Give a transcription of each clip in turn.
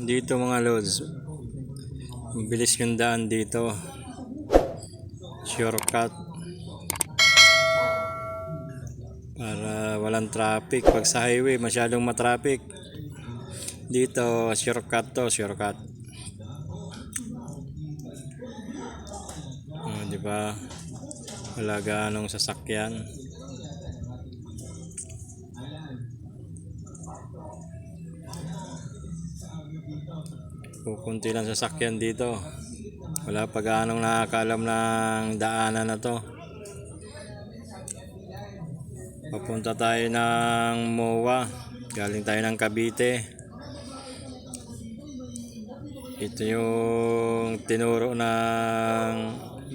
Dito mga lods, mabilis yung daan dito, shortcut para walang traffic. Pag sa highway masyadong matraffic, dito shortcut to, shortcut. Di ba? Wala ganong sasakyan. Kukunti lang sasakyan dito. Wala pa ganong nakakalam ng daanan na to. Papunta tayo ng MOA. Galing tayo ng Cavite. Ito yung tinuro ng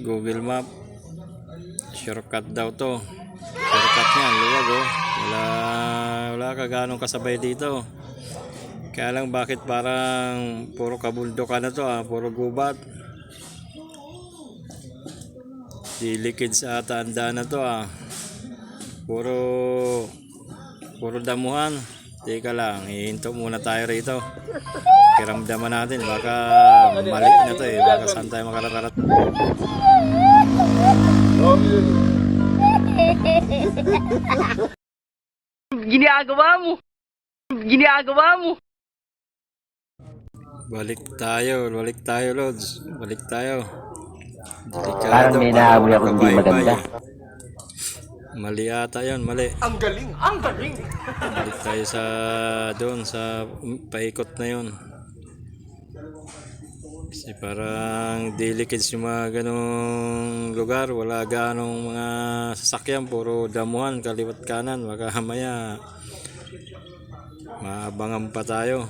Google Map. Shortcut daw to. Shortcut niyan, luwag oh. Wala ka ganong kasabay dito. Kaya lang bakit parang puro kabuldokan na to puro gubat. Delikid sa tanda na to Puro damuhan. Teka lang, hihinto muna tayo rito. Kiramdaman natin, baka mali na to baka saan tayo makararat. Ginagawa mo. Balik tayo Lods. Balik tayo. Delikado, Parang may naamoy ako hindi maganda. Mali ata yun, mali. Ang galing. Balik tayo sa paikot na yun. Kasi parang delicates yung mga ganong lugar. Wala ganong mga sasakyan, puro damuhan, kaliwat kanan. Baka hamaya maabangan pa tayo.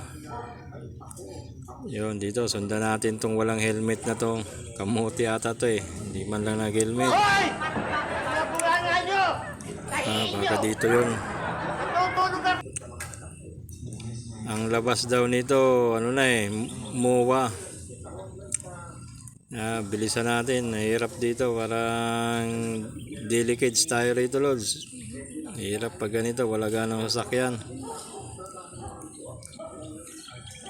Yun, dito sundan natin tong walang helmet na tong kamuti ata to hindi man lang nag-helmet. Baka dito yun. Ang labas daw nito MOA. Bilisan natin, nahirap dito, parang delicate tayo rito lods. Nahirap pag ganito, wala ganang sasakyan.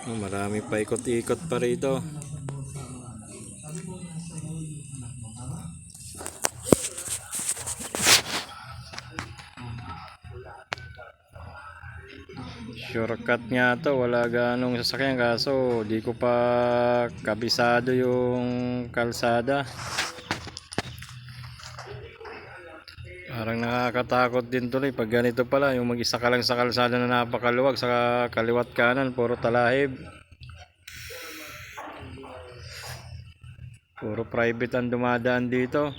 Marami pa ikot-ikot pa rito. Shortcut nga to, wala ganong sasakyan, kaso di ko pa kabisado yung kalsada. Parang nakakatakot din tuloy pag ganito pala, yung mag-isa ka lang sa kalsada na napakaluwag, sa kaliwat kanan puro talahib, puro private ang dumadaan dito.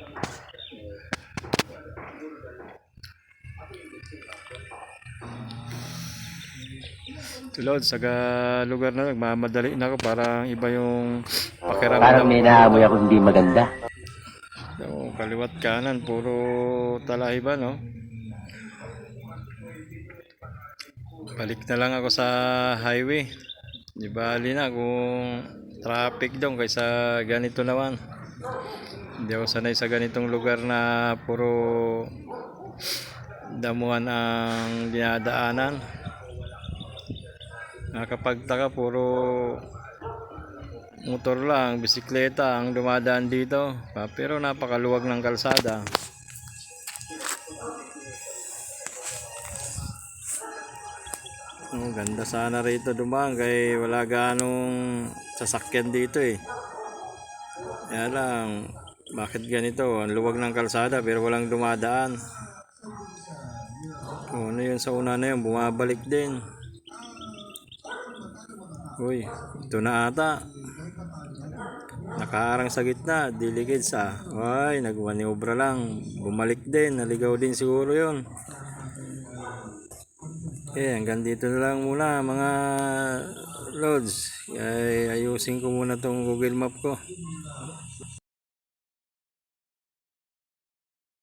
Tulad sa lugar na nagmamadali na ako, parang iba yung pakiramdam. Parang may naamoy ako hindi maganda. So, kaliwat kanan puro talahiban Balik na lang ako sa highway. Di bali na kung traffic doon kaysa ganito naman. Hindi ako sanay sa ganitong lugar na puro damuhan ang dinadaanan. Nakapagtaka, puro motor lang, bisikleta ang dumadaan dito, pero napakaluwag ng kalsada. Ganda sana rito dumaan, kaya wala ganong sasakyan dito Kaya lang, bakit ganito? Ang luwag ng kalsada pero walang dumadaan. Ano yun sa una na yun, bumabalik din. Uy, ito na ata. Nakaarang sa gitna, delicate Ay, nagmaniobra lang. Bumalik din, naligaw din siguro yun. Hanggang dito na lang muna mga lods. Ayusin ko muna tong Google Map ko.